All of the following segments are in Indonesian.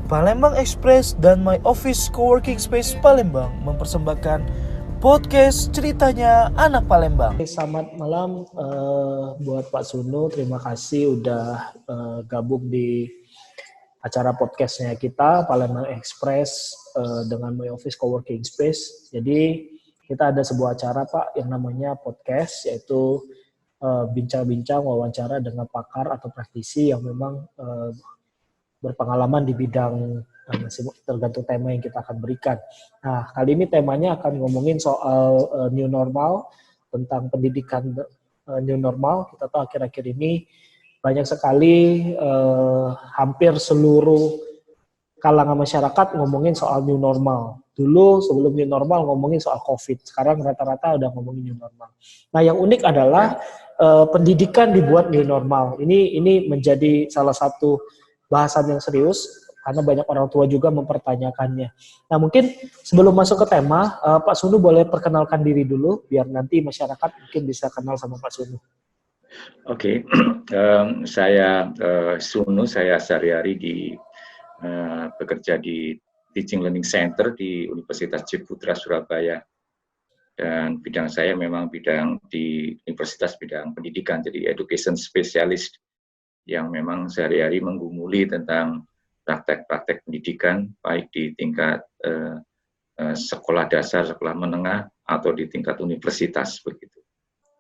Palembang Express dan My Office Coworking Space Palembang mempersembahkan podcast ceritanya anak Palembang. Selamat malam buat Pak Sunu, terima kasih udah gabung di acara podcastnya kita Palembang Express dengan My Office Coworking Space. Jadi kita ada sebuah acara Pak yang namanya podcast, yaitu bincang-bincang wawancara dengan pakar atau praktisi yang memang berpengalaman di bidang tergantung tema yang kita akan berikan. Nah, kali ini temanya akan ngomongin soal new normal, tentang pendidikan new normal. Kita tahu akhir-akhir ini banyak sekali hampir seluruh kalangan masyarakat ngomongin soal new normal. Dulu sebelum new normal ngomongin soal COVID, sekarang rata-rata udah ngomongin new normal. Nah, yang unik adalah pendidikan dibuat new normal. Ini menjadi salah satu bahasan yang serius karena banyak orang tua juga mempertanyakannya. Nah, mungkin sebelum masuk ke tema, Pak Sunu boleh perkenalkan diri dulu biar nanti masyarakat mungkin bisa kenal sama Pak Sunu. Oke, saya Sunu, saya sehari-hari bekerja di Teaching Learning Center di Universitas Ciputra Surabaya, dan bidang saya memang bidang di universitas bidang pendidikan, jadi education specialist yang memang sehari-hari menggumuli tentang praktek-praktek pendidikan baik di tingkat sekolah dasar, sekolah menengah, atau di tingkat universitas begitu.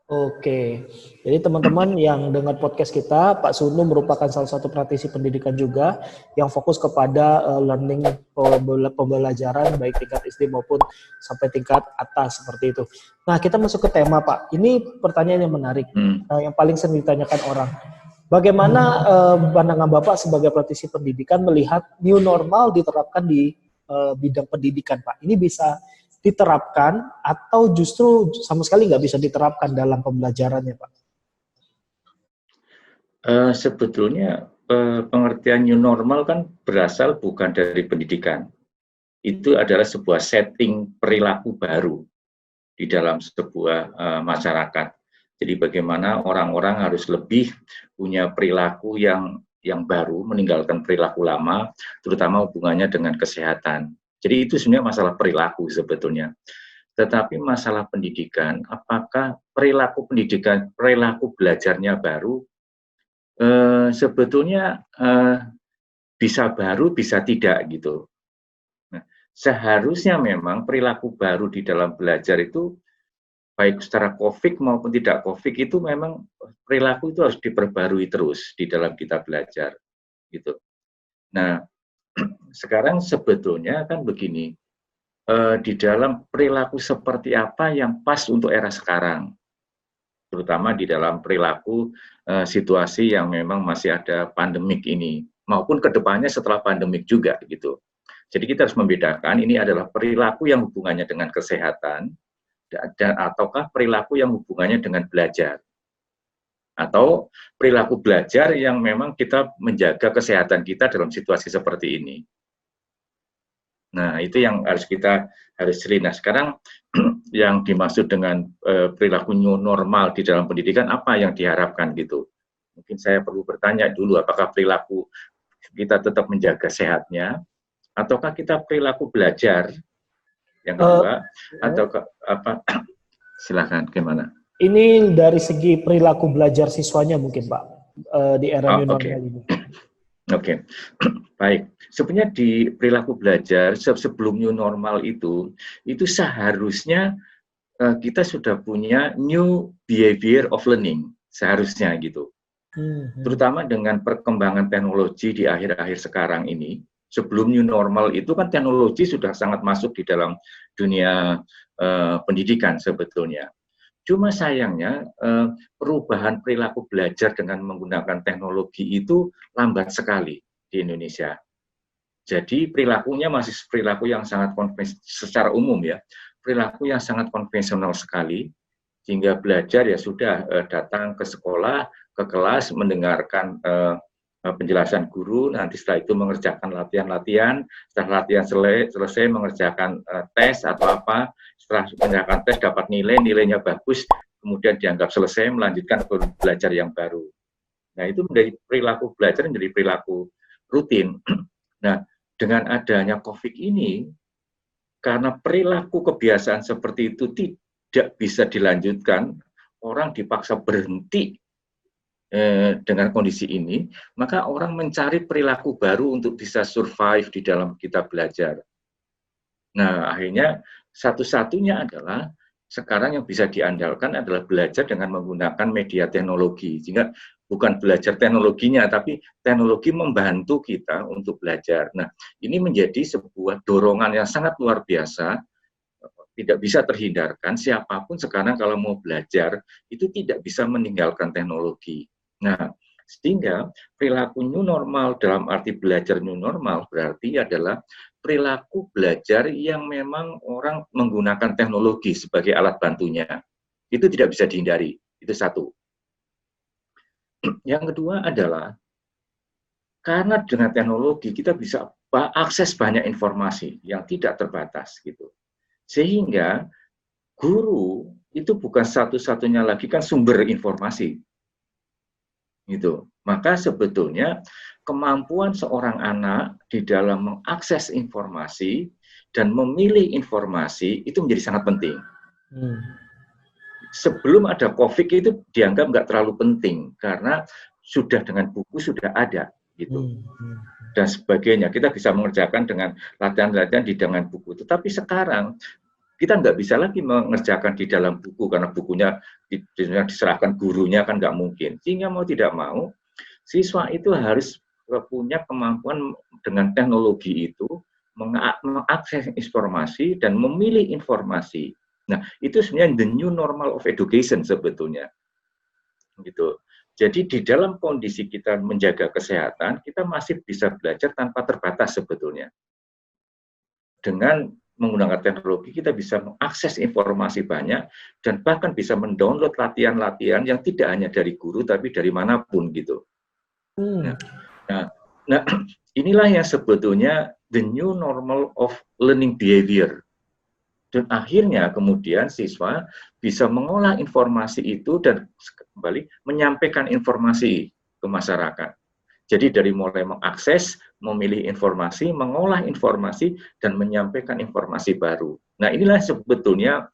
Oke, jadi teman-teman yang dengar podcast kita, Pak Sunu merupakan salah satu praktisi pendidikan juga yang fokus kepada learning pembelajaran baik tingkat SD maupun sampai tingkat atas seperti itu. Nah, kita masuk ke tema Pak. Ini pertanyaan yang menarik, yang paling sering ditanyakan orang. Bagaimana pandangan Bapak sebagai praktisi pendidikan melihat new normal diterapkan di bidang pendidikan Pak? Ini bisa diterapkan atau justru sama sekali nggak bisa diterapkan dalam pembelajarannya, Pak? Sebetulnya pengertian new normal kan berasal bukan dari pendidikan. Itu adalah sebuah setting perilaku baru di dalam sebuah masyarakat. Jadi bagaimana orang-orang harus lebih punya perilaku yang baru, meninggalkan perilaku lama, terutama hubungannya dengan kesehatan. Jadi itu sebenarnya masalah perilaku sebetulnya. Tetapi masalah pendidikan, apakah perilaku pendidikan, perilaku belajarnya baru, sebetulnya bisa baru, bisa tidak gitu. Nah, seharusnya memang perilaku baru di dalam belajar itu, baik secara COVID maupun tidak COVID, itu memang perilaku itu harus diperbarui terus di dalam kita belajar gitu. Nah, sekarang sebetulnya kan begini, di dalam perilaku seperti apa yang pas untuk era sekarang, terutama di dalam perilaku situasi yang memang masih ada pandemik ini, maupun kedepannya setelah pandemik juga gitu. Jadi kita harus membedakan ini adalah perilaku yang hubungannya dengan kesehatan, ataukah perilaku yang hubungannya dengan belajar, atau perilaku belajar yang memang kita menjaga kesehatan kita dalam situasi seperti ini. Nah, itu yang kita harus cari. Nah, sekarang yang dimaksud dengan perilaku new normal di dalam pendidikan, apa yang diharapkan gitu. Mungkin saya perlu bertanya dulu, apakah perilaku kita tetap menjaga sehatnya, ataukah kita perilaku belajar yang kedua, atau apa? Silakan, gimana? Ini dari segi perilaku belajar siswanya mungkin Pak, di era new normal ini. Oke, baik. Sebenarnya di perilaku belajar sebelum new normal itu seharusnya kita sudah punya new behavior of learning, seharusnya gitu. Terutama dengan perkembangan teknologi di akhir-akhir sekarang ini. Sebelum new normal itu kan teknologi sudah sangat masuk di dalam dunia pendidikan sebetulnya. Cuma sayangnya perubahan perilaku belajar dengan menggunakan teknologi itu lambat sekali di Indonesia. Jadi perilakunya masih perilaku yang sangat secara umum ya, perilaku yang sangat konvensional sekali, sehingga belajar ya sudah datang ke sekolah, ke kelas, mendengarkan penjelasan guru, nanti setelah itu mengerjakan latihan-latihan, setelah latihan selesai mengerjakan tes atau apa, setelah mengerjakan tes dapat nilainya bagus, kemudian dianggap selesai, melanjutkan ke belajar yang baru. Nah, itu menjadi perilaku belajar menjadi perilaku rutin. Nah, dengan adanya COVID ini, karena perilaku kebiasaan seperti itu tidak bisa dilanjutkan, orang dipaksa berhenti dengan kondisi ini, maka orang mencari perilaku baru untuk bisa survive di dalam kita belajar. Nah, akhirnya satu-satunya adalah sekarang yang bisa diandalkan adalah belajar dengan menggunakan media teknologi. Sehingga bukan belajar teknologinya, tapi teknologi membantu kita untuk belajar. Nah, ini menjadi sebuah dorongan yang sangat luar biasa, tidak bisa terhindarkan. Siapapun sekarang kalau mau belajar, itu tidak bisa meninggalkan teknologi. Nah, sehingga perilaku new normal dalam arti belajar new normal berarti adalah perilaku belajar yang memang orang menggunakan teknologi sebagai alat bantunya. Itu tidak bisa dihindari. Itu satu. Yang kedua adalah karena dengan teknologi kita bisa akses banyak informasi yang tidak terbatas gitu. Sehingga guru itu bukan satu-satunya lagi kan sumber informasi. Gitu. Maka sebetulnya kemampuan seorang anak di dalam mengakses informasi dan memilih informasi itu menjadi sangat penting. Sebelum ada COVID itu dianggap nggak terlalu penting karena sudah dengan buku sudah ada gitu. Dan sebagainya. Kita bisa mengerjakan dengan latihan-latihan di dengan buku. Tetapi sekarang kita nggak bisa lagi mengerjakan di dalam buku karena bukunya diserahkan gurunya kan nggak mungkin. Sehingga mau tidak mau, siswa itu harus punya kemampuan dengan teknologi itu mengakses informasi dan memilih informasi. Nah, itu sebenarnya the new normal of education sebetulnya. Gitu. Jadi di dalam kondisi kita menjaga kesehatan, kita masih bisa belajar tanpa terbatas sebetulnya. Dengan menggunakan teknologi kita bisa mengakses informasi banyak dan bahkan bisa mendownload latihan-latihan yang tidak hanya dari guru tapi dari manapun gitu. Nah, inilah yang sebetulnya the new normal of learning behavior. Dan akhirnya kemudian siswa bisa mengolah informasi itu dan kembali menyampaikan informasi ke masyarakat. Jadi dari mulai mengakses, memilih informasi, mengolah informasi, dan menyampaikan informasi baru. Nah inilah sebetulnya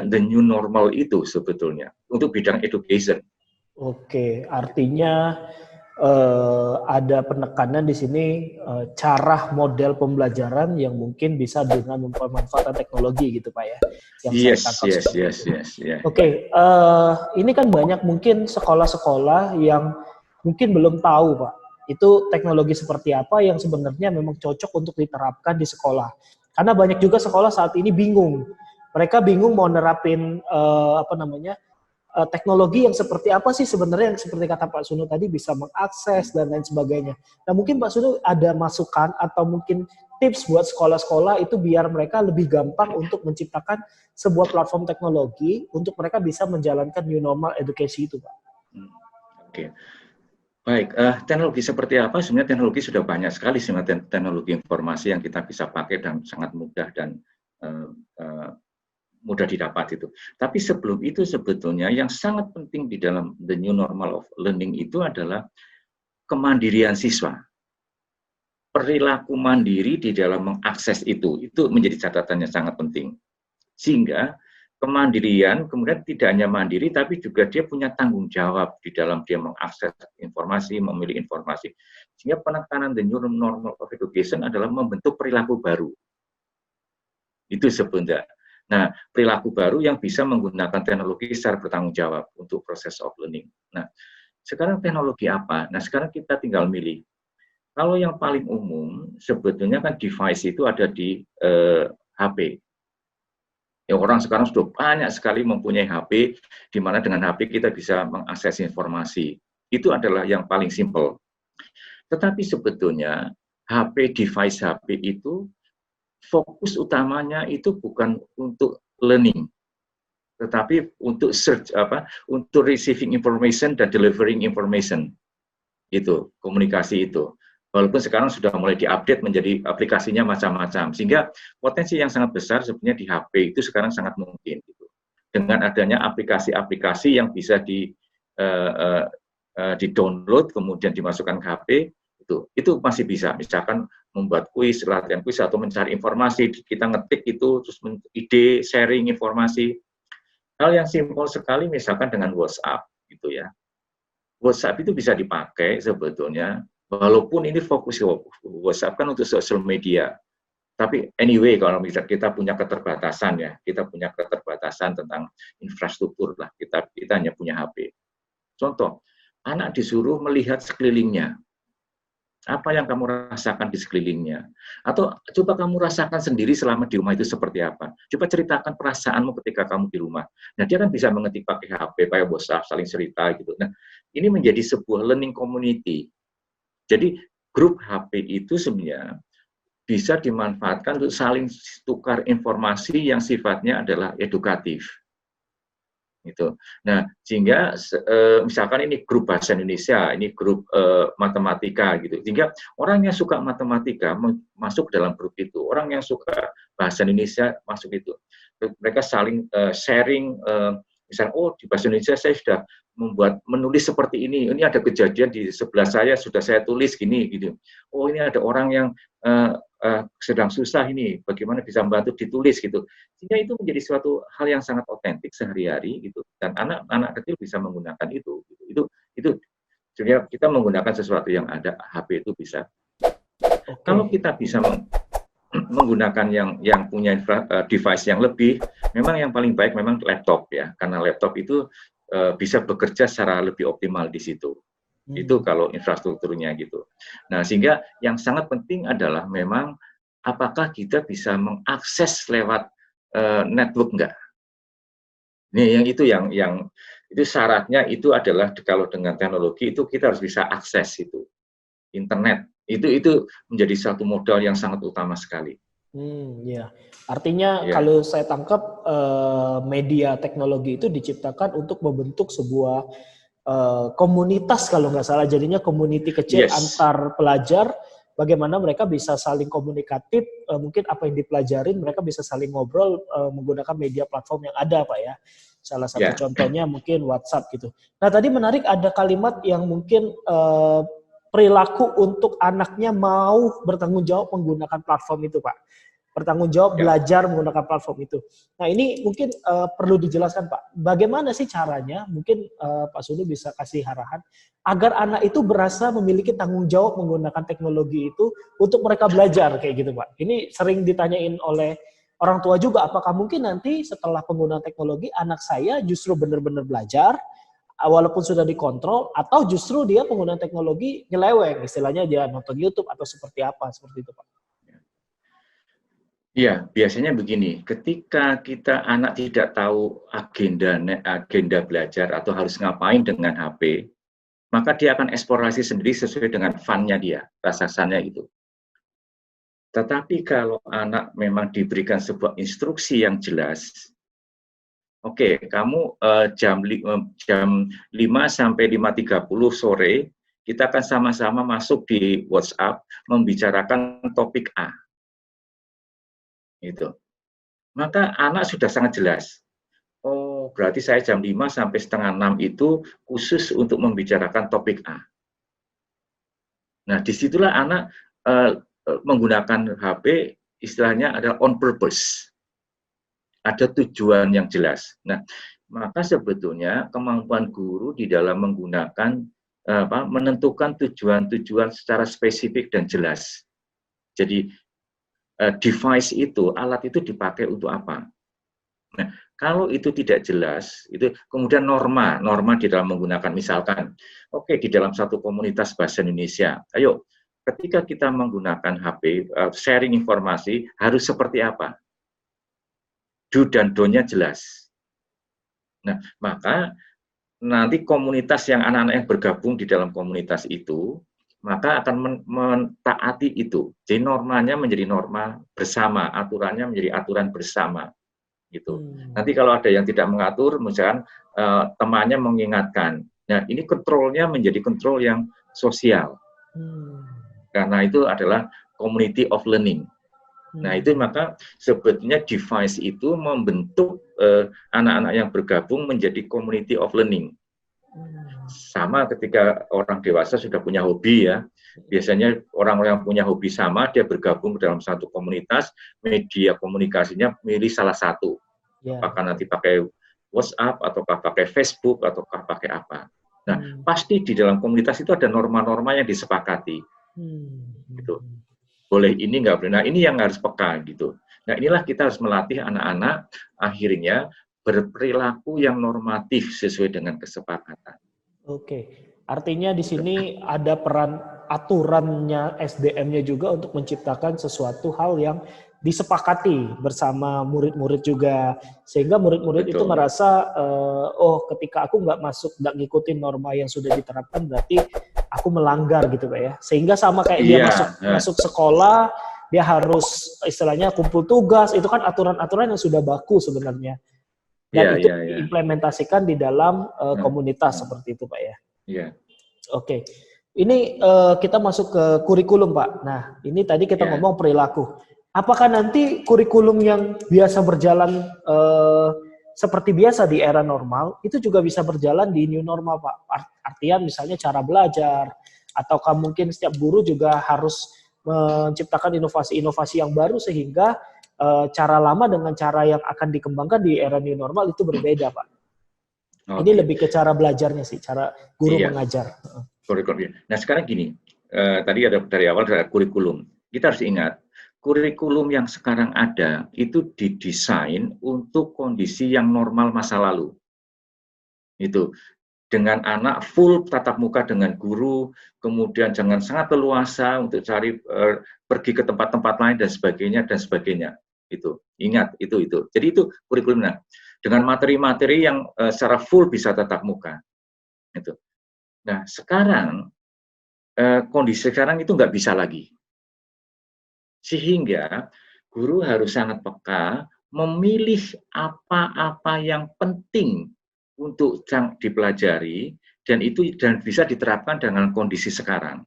the new normal itu sebetulnya untuk bidang education. Oke, artinya ada penekanan di sini cara model pembelajaran yang mungkin bisa dengan memanfaatkan teknologi gitu Pak ya. Yes. Oke, ini kan banyak mungkin sekolah-sekolah yang mungkin belum tahu Pak, itu teknologi seperti apa yang sebenarnya memang cocok untuk diterapkan di sekolah. Karena banyak juga sekolah saat ini bingung. Mereka bingung mau nerapin teknologi yang seperti apa sih sebenarnya yang seperti kata Pak Sunu tadi bisa mengakses dan lain sebagainya. Nah mungkin Pak Sunu ada masukan atau mungkin tips buat sekolah-sekolah itu biar mereka lebih gampang untuk menciptakan sebuah platform teknologi untuk mereka bisa menjalankan new normal education itu Pak. Oke. Baik, teknologi seperti apa? Sebenarnya teknologi sudah banyak sekali sebenarnya teknologi informasi yang kita bisa pakai dan sangat mudah dan mudah didapat itu. Tapi sebelum itu sebetulnya yang sangat penting di dalam the new normal of learning itu adalah kemandirian siswa. Perilaku mandiri di dalam mengakses itu menjadi catatan yang sangat penting. Sehingga kemandirian kemudian tidak hanya mandiri tapi juga dia punya tanggung jawab di dalam dia mengakses informasi, memilih informasi. Sehingga penekanan the new normal of education adalah membentuk perilaku baru. Itu sebenarnya. Nah, perilaku baru yang bisa menggunakan teknologi secara bertanggung jawab untuk proses of learning. Nah, sekarang teknologi apa? Nah, sekarang kita tinggal milih. Kalau yang paling umum sebetulnya kan device itu ada di HP. Ya, orang sekarang sudah banyak sekali mempunyai HP, di mana dengan HP kita bisa mengakses informasi. Itu adalah yang paling simpel. Tetapi sebetulnya device HP itu fokus utamanya itu bukan untuk learning, tetapi untuk search untuk receiving information dan delivering information. Itu komunikasi itu. Walaupun sekarang sudah mulai diupdate menjadi aplikasinya macam-macam, sehingga potensi yang sangat besar sebenarnya di HP itu sekarang sangat mungkin. Gitu. Dengan adanya aplikasi-aplikasi yang bisa di-download kemudian dimasukkan ke HP, itu gitu. Itu masih bisa, misalkan membuat kuis, latihan kuis atau mencari informasi, kita ngetik itu terus ide, sharing informasi. Hal yang simpel sekali misalkan dengan WhatsApp gitu ya. WhatsApp itu bisa dipakai sebetulnya, walaupun ini fokus WhatsApp kan untuk sosial media. Tapi anyway, kalau kita punya keterbatasan ya, kita punya keterbatasan tentang infrastruktur lah, kita hanya punya HP. Contoh, anak disuruh melihat sekelilingnya. Apa yang kamu rasakan di sekelilingnya? Atau coba kamu rasakan sendiri selama di rumah itu seperti apa? Coba ceritakan perasaanmu ketika kamu di rumah. Nah, dia kan bisa mengetik pakai HP, pakai WhatsApp, saling cerita gitu. Nah, ini menjadi sebuah learning community. Jadi, grup HP itu sebenarnya bisa dimanfaatkan untuk saling tukar informasi yang sifatnya adalah edukatif. Gitu. Nah, sehingga misalkan ini grup bahasa Indonesia, ini grup matematika gitu. Sehingga orang yang suka matematika masuk dalam grup itu, orang yang suka bahasa Indonesia masuk itu. Mereka saling sharing misalnya, oh di bahasa Indonesia saya sudah menulis seperti ini. Ini ada kejadian di sebelah saya sudah saya tulis gini gitu. Oh, ini ada orang yang sedang susah ini, bagaimana bisa membantu ditulis gitu. Sehingga itu menjadi suatu hal yang sangat otentik sehari-hari gitu. Dan anak-anak kecil bisa menggunakan itu. Itu sehingga kita menggunakan sesuatu yang ada, HP itu bisa. Okay. Kalau kita bisa menggunakan yang punya device yang lebih, memang yang paling baik memang laptop ya, karena laptop itu bisa bekerja secara lebih optimal di situ. Itu kalau infrastrukturnya gitu. Nah, sehingga yang sangat penting adalah memang apakah kita bisa mengakses lewat network enggak. Nih, yang itu syaratnya itu adalah kalau dengan teknologi itu kita harus bisa akses itu. Internet. Itu menjadi satu modal yang sangat utama sekali. Ya. Artinya kalau saya tangkap media teknologi itu diciptakan untuk membentuk sebuah komunitas kalau nggak salah, jadinya community kecil antar pelajar, bagaimana mereka bisa saling komunikatif, mungkin apa yang dipelajarin mereka bisa saling ngobrol menggunakan media platform yang ada Pak ya. Salah satu contohnya mungkin WhatsApp gitu. Nah tadi menarik ada kalimat yang mungkin perilaku untuk anaknya mau bertanggung jawab menggunakan platform itu Pak. Bertanggung jawab belajar menggunakan platform itu. Nah ini mungkin perlu dijelaskan Pak, bagaimana sih caranya, mungkin Pak Sunu bisa kasih arahan, agar anak itu berasa memiliki tanggung jawab menggunakan teknologi itu untuk mereka belajar kayak gitu Pak. Ini sering ditanyain oleh orang tua juga, apakah mungkin nanti setelah penggunaan teknologi anak saya justru benar-benar belajar, walaupun sudah dikontrol, atau justru dia penggunaan teknologi nyeleweng, istilahnya dia nonton YouTube atau seperti apa, seperti itu Pak. Ya, biasanya begini, ketika kita anak tidak tahu agenda belajar atau harus ngapain dengan HP, maka dia akan eksplorasi sendiri sesuai dengan fun-nya dia, rasasannya itu. Tetapi kalau anak memang diberikan sebuah instruksi yang jelas, oke, kamu jam 5 sampai 5.30 sore, kita akan sama-sama masuk di WhatsApp membicarakan topik A. Gitu. Maka anak sudah sangat jelas. Oh, berarti saya jam 5 sampai setengah 6 itu khusus untuk membicarakan topik A. Nah, disitulah anak menggunakan HP, istilahnya adalah on purpose. Ada tujuan yang jelas. Nah, maka sebetulnya kemampuan guru di dalam menggunakan menentukan tujuan-tujuan secara spesifik dan jelas. Jadi device itu, alat itu dipakai untuk apa? Nah, kalau itu tidak jelas, itu kemudian norma di dalam menggunakan, misalkan, oke, di dalam satu komunitas bahasa Indonesia, ayo, ketika kita menggunakan HP, sharing informasi, harus seperti apa? Do dan don't-nya jelas. Nah, maka nanti komunitas yang anak-anak yang bergabung di dalam komunitas itu, maka akan mentaati itu. Jadi normanya menjadi norma bersama, aturannya menjadi aturan bersama. Gitu. Nanti kalau ada yang tidak mengatur, misalkan temannya mengingatkan. Nah, ini kontrolnya menjadi kontrol yang sosial. Karena itu adalah community of learning. Nah, itu maka sebetulnya device itu membentuk anak-anak yang bergabung menjadi community of learning. Sama ketika orang dewasa sudah punya hobi ya, biasanya orang yang punya hobi sama, dia bergabung dalam satu komunitas, media komunikasinya milih salah satu. Ya. Apakah nanti pakai WhatsApp, ataukah pakai Facebook, ataukah pakai apa. Nah, pasti di dalam komunitas itu ada norma-norma yang disepakati. Gitu. Boleh ini, nggak boleh. Nah, ini yang harus peka gitu. Nah, inilah kita harus melatih anak-anak akhirnya berperilaku yang normatif sesuai dengan kesepakatan. Oke, artinya di sini ada peran aturannya SDM-nya juga untuk menciptakan sesuatu hal yang disepakati bersama murid-murid juga, sehingga murid-murid itu merasa oh ketika aku nggak ngikutin norma yang sudah diterapkan berarti aku melanggar gitu Pak ya, sehingga sama kayak dia masuk sekolah dia harus istilahnya kumpul tugas, itu kan aturan-aturan yang sudah baku sebenarnya. Dan itu diimplementasikan di dalam komunitas seperti itu Pak ya. Iya. Oke. Ini kita masuk ke kurikulum Pak. Nah, ini tadi kita ngomong perilaku. Apakah nanti kurikulum yang biasa berjalan seperti biasa di era normal, itu juga bisa berjalan di new normal Pak? Artian misalnya cara belajar, ataukah mungkin setiap guru juga harus menciptakan inovasi-inovasi yang baru sehingga cara lama dengan cara yang akan dikembangkan di era new normal itu berbeda, Pak. Ini lebih ke cara belajarnya sih, cara guru mengajar. Kurikulum. Nah sekarang gini, tadi ada dari awal ada kurikulum. Kita harus ingat, kurikulum yang sekarang ada itu didesain untuk kondisi yang normal masa lalu. Itu dengan anak full tatap muka dengan guru, kemudian jangan sangat leluasa untuk cari pergi ke tempat-tempat lain dan sebagainya. Itu ingat itu. Jadi itu kurikulumnya dengan materi-materi yang secara full bisa tatap muka. Itu. Nah sekarang kondisi sekarang itu nggak bisa lagi, sehingga guru harus sangat peka memilih apa-apa yang penting untuk dipelajari dan bisa diterapkan dengan kondisi sekarang.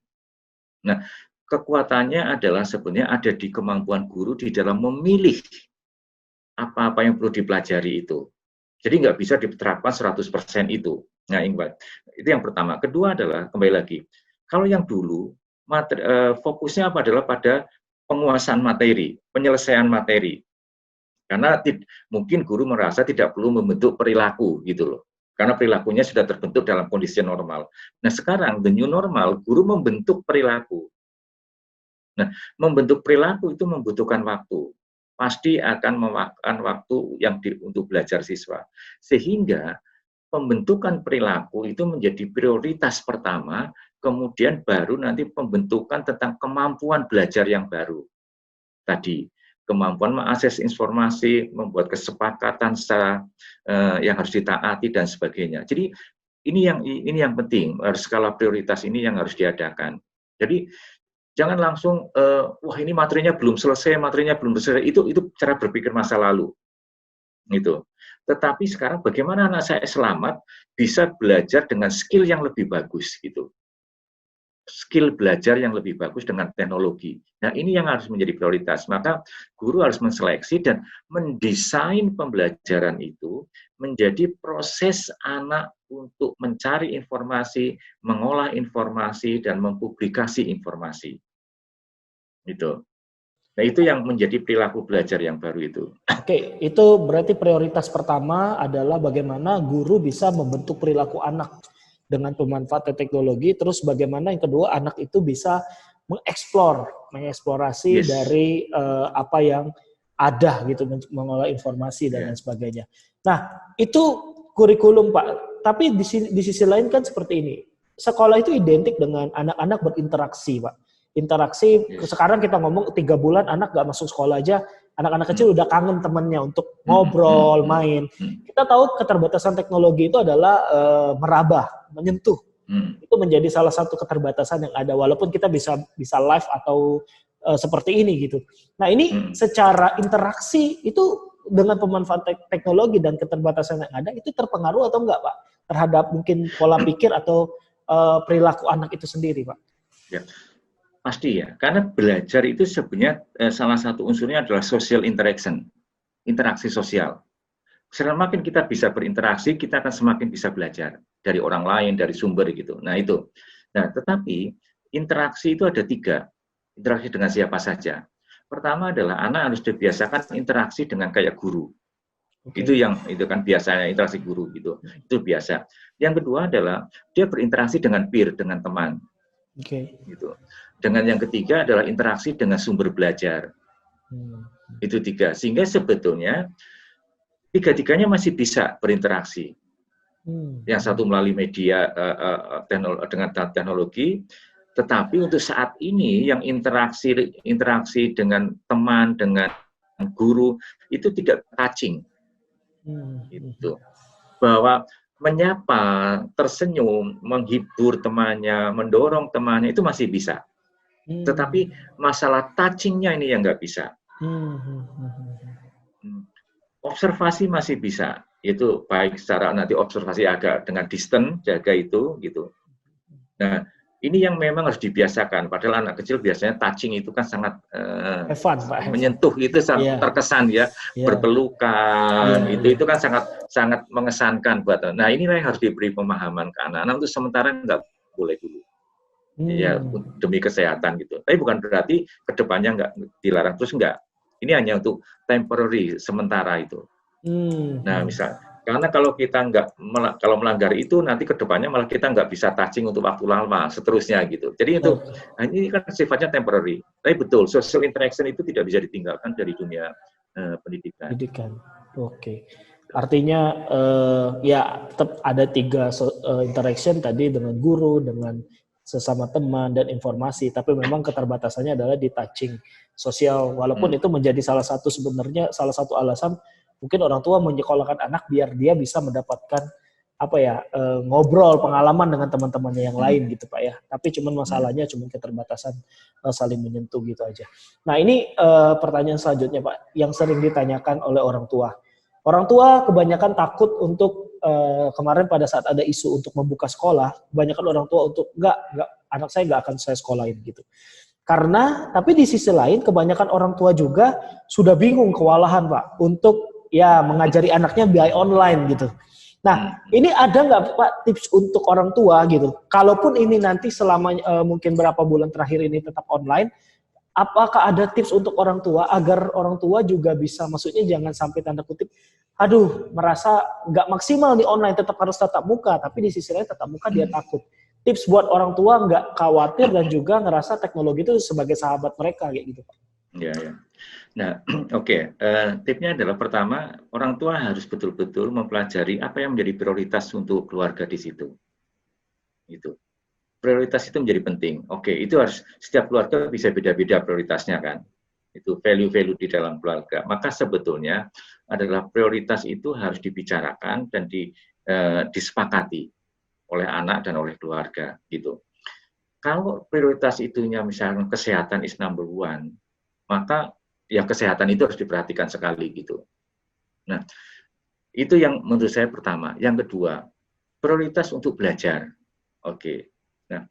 Nah kekuatannya adalah sebenarnya ada di kemampuan guru di dalam memilih apa-apa yang perlu dipelajari itu. Jadi nggak bisa diterapkan 100% itu. Nah, itu yang pertama. Kedua adalah, kembali lagi, kalau yang dulu, fokusnya adalah pada penguasaan materi, penyelesaian materi. Karena mungkin guru merasa tidak perlu membentuk perilaku, gitu loh. Karena perilakunya sudah terbentuk dalam kondisi normal. Nah, sekarang, the new normal, guru membentuk perilaku. Nah, membentuk perilaku itu membutuhkan waktu. Pasti akan memakan waktu untuk belajar siswa. Sehingga pembentukan perilaku itu menjadi prioritas pertama, kemudian baru nanti pembentukan tentang kemampuan belajar yang baru. Tadi, kemampuan mengakses informasi, membuat kesepakatan secara yang harus ditaati dan sebagainya. Jadi ini yang penting, skala prioritas ini yang harus diadakan. Jadi jangan langsung, wah ini materinya belum selesai, itu cara berpikir masa lalu. Gitu. Tetapi sekarang bagaimana anak saya selamat bisa belajar dengan skill yang lebih bagus gitu. Skill belajar yang lebih bagus dengan teknologi. Nah ini yang harus menjadi prioritas. Maka guru harus menseleksi dan mendesain pembelajaran itu menjadi proses anak untuk mencari informasi, mengolah informasi, dan mempublikasi informasi. Gitu. Nah itu yang menjadi perilaku belajar yang baru itu. Oke, itu berarti prioritas pertama adalah bagaimana guru bisa membentuk perilaku anak dengan pemanfaatan teknologi. Terus bagaimana yang kedua, anak itu bisa mengeksplorasi dari apa yang ada gitu, mengolah informasi dan lain sebagainya. Nah itu kurikulum Pak. Tapi di sisi lain kan seperti ini, sekolah itu identik dengan anak-anak berinteraksi Pak. Interaksi, sekarang kita ngomong 3 bulan anak gak masuk sekolah aja, anak-anak kecil udah kangen temennya untuk ngobrol, main. Kita tahu keterbatasan teknologi itu adalah meraba, menyentuh. Itu menjadi salah satu keterbatasan yang ada, walaupun kita bisa live atau seperti ini gitu. Nah ini secara interaksi itu dengan pemanfaatan teknologi dan keterbatasan yang ada, itu terpengaruh atau enggak Pak? Terhadap mungkin pola pikir atau perilaku anak itu sendiri Pak? Ya. Pasti ya, karena belajar itu sebenarnya salah satu unsurnya adalah social interaction, interaksi sosial. Semakin kita bisa berinteraksi, kita akan semakin bisa belajar. dari orang lain, dari sumber gitu. Nah itu. Nah tetapi interaksi itu ada 3. Interaksi dengan siapa saja. Pertama adalah anak harus dibiasakan interaksi dengan kayak guru. Oke. Itu kan biasanya interaksi guru gitu. Itu biasa. Yang kedua adalah dia berinteraksi dengan peer, dengan teman. Oke. Gitu. Dengan yang ketiga adalah interaksi dengan sumber belajar. Itu 3. Sehingga sebetulnya 3-tiganya masih bisa berinteraksi. Yang satu melalui media dengan teknologi, tetapi untuk saat ini yang interaksi dengan teman, dengan guru itu tidak touching. Gitu. Bahwa menyapa, tersenyum, menghibur temannya, mendorong temannya itu masih bisa. Tetapi masalah touching-nya ini yang nggak bisa. Observasi masih bisa, itu baik secara nanti observasi agak dengan distance, jaga itu gitu. Nah, ini yang memang harus dibiasakan. Padahal anak kecil biasanya touching itu kan sangat menyentuh, itu sangat terkesan ya, berpelukan, itu kan sangat mengesankan buat. Nah, inilah yang harus diberi pemahaman ke anak-anak untuk sementara nggak boleh dulu. Ya demi kesehatan gitu. Tapi bukan berarti kedepannya nggak dilarang terus nggak. Ini hanya untuk temporary sementara itu. Nah misal karena kalau kita kalau melanggar itu nanti kedepannya malah kita nggak bisa touching untuk waktu lama seterusnya gitu. Jadi itu ini kan sifatnya temporary. Tapi betul social interaction itu tidak bisa ditinggalkan dari dunia pendidikan. Oke. Artinya ya tetap ada 3 interaction tadi dengan guru, dengan sesama teman dan informasi, tapi memang keterbatasannya adalah di touching sosial, walaupun itu menjadi salah satu alasan mungkin orang tua menyekolahkan anak biar dia bisa mendapatkan ngobrol pengalaman dengan teman-temannya yang lain gitu Pak ya. Tapi cuman masalahnya keterbatasan saling menyentuh gitu aja. Nah ini pertanyaan selanjutnya Pak, yang sering ditanyakan oleh orang tua. Orang tua kebanyakan takut untuk kemarin pada saat ada isu untuk membuka sekolah, kebanyakan orang tua untuk enggak, anak saya enggak akan saya sekolahin gitu. Karena, tapi di sisi lain kebanyakan orang tua juga sudah bingung, kewalahan Pak, untuk ya mengajari anaknya by online gitu. Nah, ini ada nggak Pak tips untuk orang tua gitu? Kalaupun ini nanti selama mungkin berapa bulan terakhir ini tetap online, apakah ada tips untuk orang tua agar orang tua juga bisa, maksudnya jangan sampai tanda kutip, aduh merasa nggak maksimal di online, tetap harus tatap muka, tapi di sisi lain tatap muka dia takut. Tips buat orang tua nggak khawatir dan juga ngerasa teknologi itu sebagai sahabat mereka kayak gitu Pak. Ya. Nah, oke. Tipsnya adalah pertama, orang tua harus betul-betul mempelajari apa yang menjadi prioritas untuk keluarga di situ. Itu. Prioritas itu menjadi penting. Oke, itu harus setiap keluarga bisa beda-beda prioritasnya kan. Itu value-value di dalam keluarga. Maka sebetulnya adalah prioritas itu harus dibicarakan dan disepakati oleh anak dan oleh keluarga gitu. Kalau prioritas itunya misalnya kesehatan is number one, maka ya kesehatan itu harus diperhatikan sekali gitu. Nah, itu yang menurut saya pertama. Yang kedua, prioritas untuk belajar. Oke. Nah,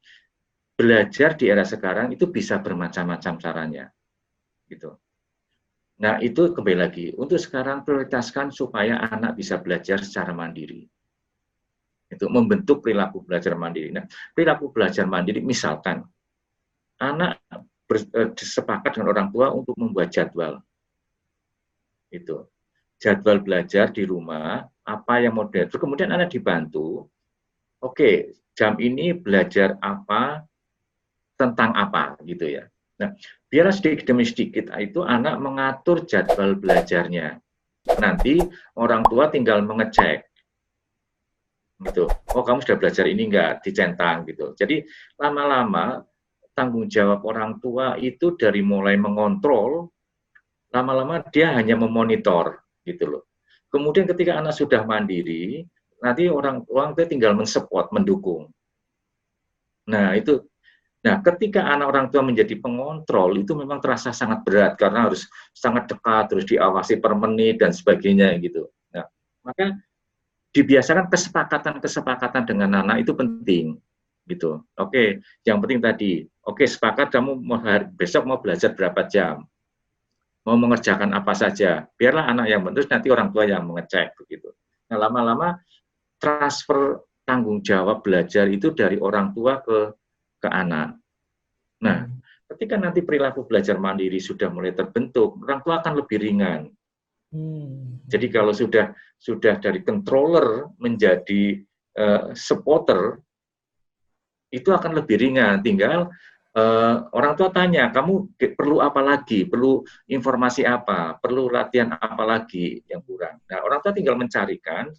belajar di era sekarang itu bisa bermacam-macam caranya. Gitu. Nah, itu kembali lagi. Untuk sekarang prioritaskan supaya anak bisa belajar secara mandiri. Itu membentuk perilaku belajar mandiri. Nah, perilaku belajar mandiri misalkan anak sepakat dengan orang tua untuk membuat jadwal. Itu. Jadwal belajar di rumah, apa yang modern. Terus kemudian anak dibantu, oke, jam ini belajar apa, tentang apa, gitu ya. Nah, biar sedikit demi sedikit itu anak mengatur jadwal belajarnya. Nanti orang tua tinggal mengecek. Gitu. Oh, kamu sudah belajar ini enggak, dicentang gitu. Jadi lama-lama tanggung jawab orang tua itu dari mulai mengontrol, lama-lama dia hanya memonitor gitu loh. Kemudian ketika anak sudah mandiri, nanti orang tua tinggal mensupport, mendukung. Nah, itu. Nah, ketika anak orang tua menjadi pengontrol, itu memang terasa sangat berat karena harus sangat dekat, terus diawasi per menit dan sebagainya gitu. Nah, maka dibiasakan kesepakatan dengan anak itu penting gitu. Oke, yang penting tadi, oke sepakat kamu besok mau belajar berapa jam, mau mengerjakan apa saja, biarlah anak yang bentuk nanti orang tua yang mengecek begitu. Nah, lama-lama transfer tanggung jawab belajar itu dari orang tua ke anak. Nah, ketika nanti perilaku belajar mandiri sudah mulai terbentuk, orang tua akan lebih ringan. Jadi kalau sudah dari controller menjadi supporter, itu akan lebih ringan. Tinggal orang tua tanya, kamu perlu apa lagi? Perlu informasi apa? Perlu latihan apa lagi yang kurang? Nah, orang tua tinggal mencarikan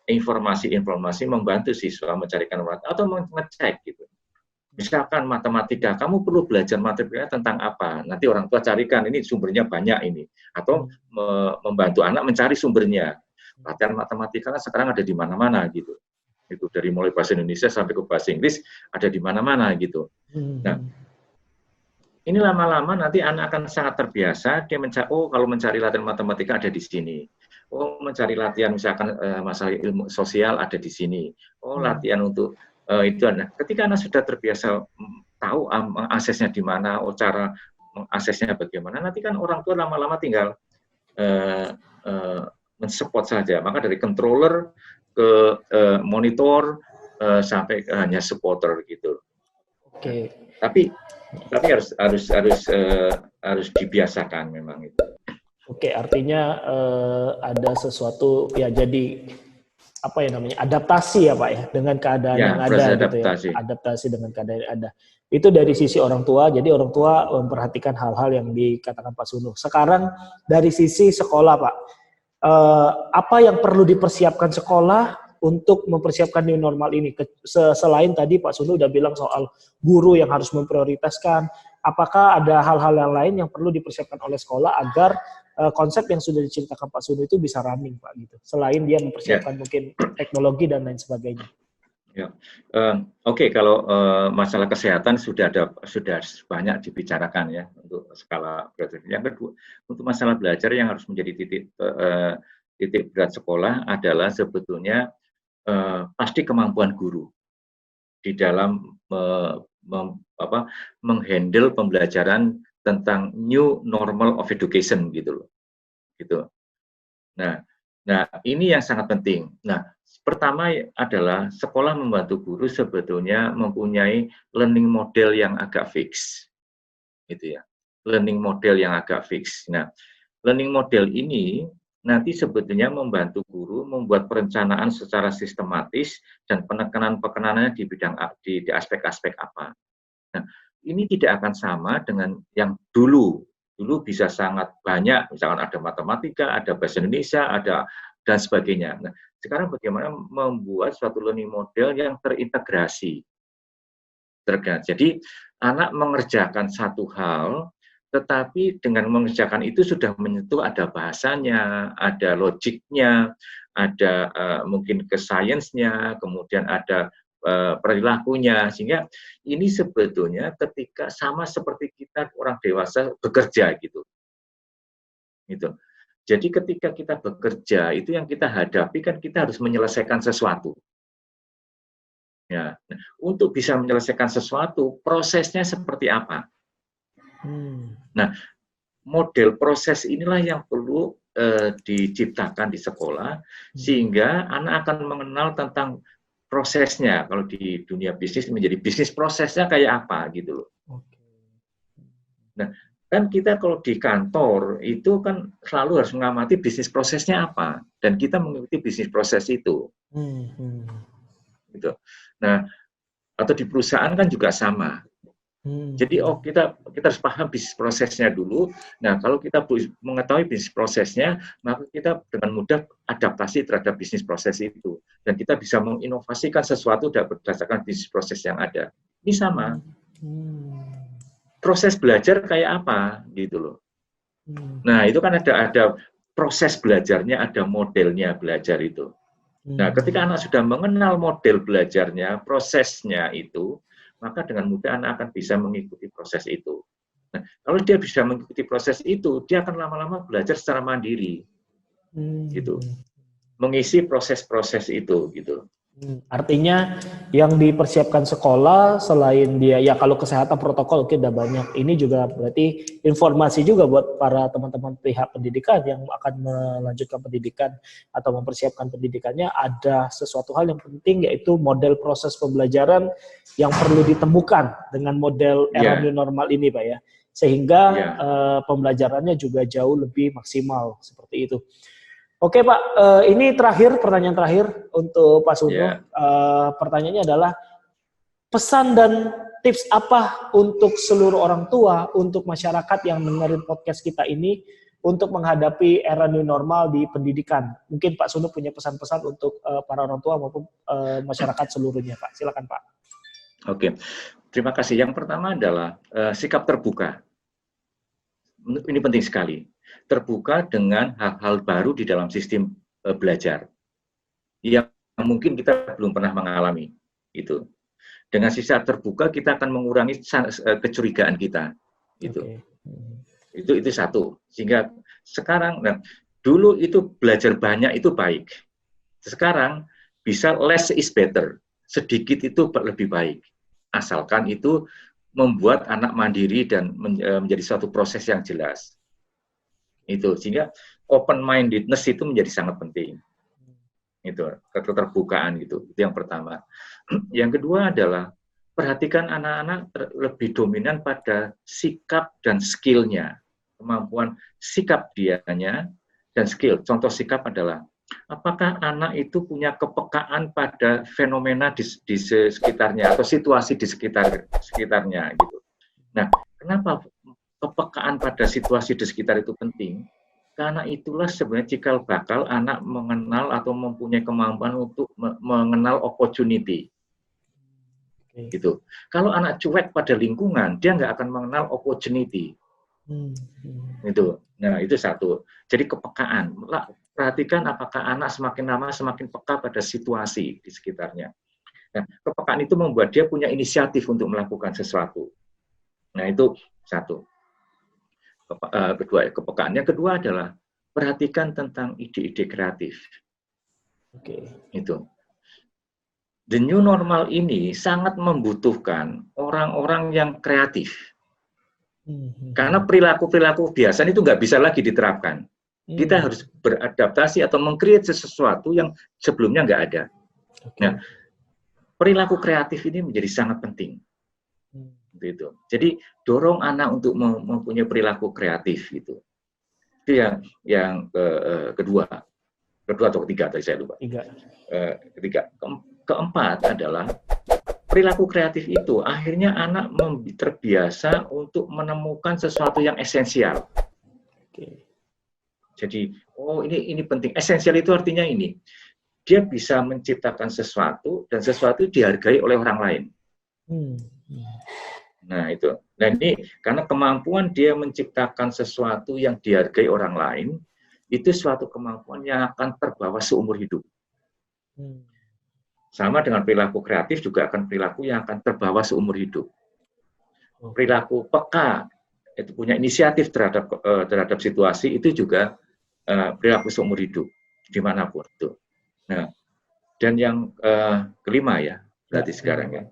informasi-informasi, membantu siswa mencarikan atau mengecek gitu. Misalkan matematika, kamu perlu belajar matematika tentang apa? Nanti orang tua carikan, ini sumbernya banyak ini. Atau membantu anak mencari sumbernya. Latihan matematika kan sekarang ada di mana-mana gitu. Itu dari mulai bahasa Indonesia sampai ke bahasa Inggris ada di mana-mana gitu. Nah, ini lama-lama nanti anak akan sangat terbiasa, dia mencari, oh kalau mencari latihan matematika ada di sini. Oh mencari latihan misalkan masalah ilmu sosial ada di sini. Oh latihan untuk itu ada. Ketika anak sudah terbiasa tahu aksesnya di mana, oh cara mengaksesnya bagaimana, nanti kan orang tua lama-lama tinggal mensupport saja. Maka dari controller ke monitor sampai hanya supporter gitu. Oke. Tapi harus dibiasakan memang itu. Oke, artinya ada sesuatu ya, jadi apa ya namanya, adaptasi ya Pak ya dengan keadaan yang ada gitu ya. Adaptasi dengan keadaan yang ada. Itu dari sisi orang tua, jadi orang tua memperhatikan hal-hal yang dikatakan Pak Sunu. Sekarang dari sisi sekolah Pak, apa yang perlu dipersiapkan sekolah untuk mempersiapkan new normal ini? Selain tadi Pak Sunu udah bilang soal guru yang harus memprioritaskan, apakah ada hal-hal yang lain yang perlu dipersiapkan oleh sekolah agar konsep yang sudah diceritakan Pak Sunu itu bisa running Pak gitu. Selain dia mempersiapkan mungkin teknologi dan lain sebagainya. Ya, oke, kalau masalah kesehatan sudah banyak dibicarakan ya untuk skala berat. Yang kedua, untuk masalah belajar yang harus menjadi titik berat sekolah adalah sebetulnya pasti kemampuan guru di dalam menghandle pembelajaran tentang new normal of education gitu loh. Gitu. Nah, ini yang sangat penting. Nah, pertama adalah sekolah membantu guru sebetulnya mempunyai learning model yang agak fix. Gitu ya. Learning model yang agak fix. Nah, learning model ini nanti sebetulnya membantu guru membuat perencanaan secara sistematis dan penekanannya di bidang di aspek-aspek apa. Nah, ini tidak akan sama dengan yang dulu. Dulu bisa sangat banyak, misalkan ada matematika, ada bahasa Indonesia, ada dan sebagainya. Nah, sekarang bagaimana membuat suatu learning model yang terintegrasi. Jadi, anak mengerjakan satu hal, tetapi dengan mengerjakan itu sudah menyentuh ada bahasanya, ada logiknya, ada mungkin ke sainsnya, kemudian ada perilakunya, sehingga ini sebetulnya ketika sama seperti kita orang dewasa bekerja gitu. Jadi ketika kita bekerja itu yang kita hadapi kan kita harus menyelesaikan sesuatu. Ya, untuk bisa menyelesaikan sesuatu prosesnya seperti apa? Nah, model proses inilah yang perlu diciptakan di sekolah sehingga anak akan mengenal tentang prosesnya. Kalau di dunia bisnis menjadi bisnis prosesnya kayak apa gitu loh. Nah, kan kita kalau di kantor itu kan selalu harus mengamati bisnis prosesnya apa dan kita mengikuti bisnis proses itu. Gitu. Nah, atau di perusahaan kan juga sama. Jadi kita harus paham bisnis prosesnya dulu. Nah, kalau kita mengetahui bisnis prosesnya, maka kita dengan mudah adaptasi terhadap bisnis proses itu dan kita bisa menginovasikan sesuatu berdasarkan bisnis proses yang ada. Ini sama. Proses belajar kayak apa gitu loh. Nah, itu kan ada proses belajarnya, ada modelnya belajar itu. Nah, ketika anak sudah mengenal model belajarnya, prosesnya itu, maka dengan mudah anak akan bisa mengikuti proses itu. Nah, kalau dia bisa mengikuti proses itu, dia akan lama-lama belajar secara mandiri, gitu, mengisi proses-proses itu, gitu. Artinya yang dipersiapkan sekolah selain dia ya kalau kesehatan protokol oke, udah banyak. Ini juga berarti informasi juga buat para teman-teman pihak pendidikan yang akan melanjutkan pendidikan atau mempersiapkan pendidikannya, ada sesuatu hal yang penting yaitu model proses pembelajaran yang perlu ditemukan dengan model era new normal ini Pak ya. Sehingga pembelajarannya juga jauh lebih maksimal seperti itu. Oke Pak, ini pertanyaan terakhir untuk Pak Suno. Pertanyaannya adalah pesan dan tips apa untuk seluruh orang tua, untuk masyarakat yang dengerin podcast kita ini untuk menghadapi era new normal di pendidikan. Mungkin Pak Suno punya pesan-pesan untuk para orang tua maupun masyarakat seluruhnya Pak. Silakan Pak. Oke, terima kasih. Yang pertama adalah sikap terbuka. Ini penting sekali. Terbuka dengan hal-hal baru di dalam sistem belajar yang mungkin kita belum pernah mengalami. Itu dengan sikap terbuka kita akan mengurangi kecurigaan kita. Itu satu. Sehingga sekarang, dulu itu belajar banyak itu baik. Sekarang bisa less is better. Sedikit itu lebih baik. Asalkan itu membuat anak mandiri dan menjadi suatu proses yang jelas. Itu sehingga open mindedness itu menjadi sangat penting. Itu keterbukaan gitu. Itu yang pertama. Yang kedua adalah perhatikan anak-anak lebih dominan pada sikap dan skillnya, kemampuan sikap dianya dan skill. Contoh sikap adalah apakah anak itu punya kepekaan pada fenomena di sekitarnya atau situasi di sekitarnya gitu. Nah, kenapa kepekaan pada situasi di sekitar itu penting? Karena itulah sebenarnya cikal bakal anak mengenal atau mempunyai kemampuan untuk mengenal opportunity. Gitu. Kalau anak cuek pada lingkungan, dia nggak akan mengenal opportunity. Itu. Nah, itu satu. Jadi kepekaan. Perhatikan apakah anak semakin lama semakin peka pada situasi di sekitarnya. Nah, kepekaan itu membuat dia punya inisiatif untuk melakukan sesuatu. Nah, itu satu. Kedua, kepekaannya kedua adalah perhatikan tentang ide-ide kreatif. Itu. The new normal ini sangat membutuhkan orang-orang yang kreatif. Karena perilaku-perilaku biasa itu nggak bisa lagi diterapkan. Kita harus beradaptasi atau meng-create sesuatu yang sebelumnya nggak ada. Nah, perilaku kreatif ini menjadi sangat penting. Gitu. Jadi dorong anak untuk mempunyai perilaku kreatif gitu. Itu yang kedua atau ketiga tadi saya lupa. Ketiga. Keempat adalah perilaku kreatif itu akhirnya anak terbiasa untuk menemukan sesuatu yang esensial. Jadi ini penting. Esensial itu artinya ini. Dia bisa menciptakan sesuatu dan sesuatu dihargai oleh orang lain. Nah, itu. Nah, ini karena kemampuan dia menciptakan sesuatu yang dihargai orang lain, itu suatu kemampuan yang akan terbawa seumur hidup. Sama dengan perilaku kreatif juga akan perilaku yang akan terbawa seumur hidup. Perilaku peka, itu punya inisiatif terhadap situasi, itu juga perilaku seumur hidup, dimanapun. Itu. Nah, dan yang kelima ya, berarti sekarang ya,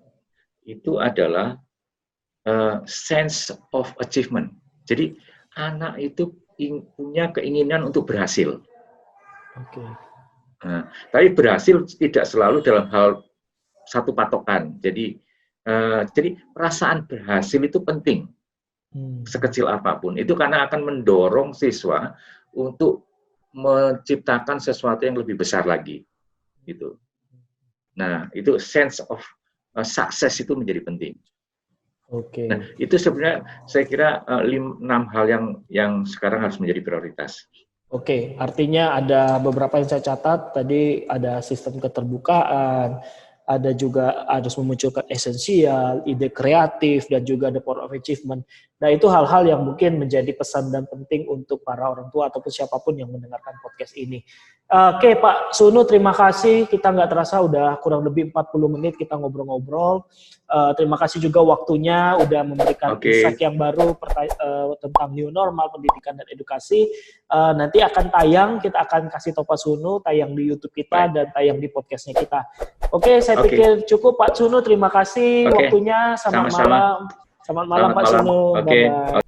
itu adalah sense of achievement. Jadi anak itu punya keinginan untuk berhasil. Nah, tapi berhasil tidak selalu dalam hal satu patokan. Jadi perasaan berhasil itu penting, sekecil apapun. Itu karena akan mendorong siswa untuk menciptakan sesuatu yang lebih besar lagi. Gitu. Nah, itu sense of success itu menjadi penting. Nah, itu sebenarnya saya kira 6 hal yang sekarang harus menjadi prioritas. Artinya ada beberapa yang saya catat. Tadi ada sistem keterbukaan, ada juga harus memunculkan esensial, ide kreatif, dan juga ada power of achievement. Nah, itu hal-hal yang mungkin menjadi pesan dan penting untuk para orang tua ataupun siapapun yang mendengarkan podcast ini. Oke, Pak Suno, terima kasih. Kita nggak terasa udah kurang lebih 40 menit kita ngobrol-ngobrol. Terima kasih juga waktunya udah memberikan insight yang baru tentang new normal, pendidikan dan edukasi. Nanti akan tayang, kita akan kasih tahu Pak Suno, tayang di YouTube kita dan tayang di podcastnya kita. Oke, saya Oke. pikir cukup Pak Suno. Terima kasih Oke. waktunya. Selamat Sama-sama. malam. Selamat malam Pak Selamat malam. Suno. Oke. Bye-bye.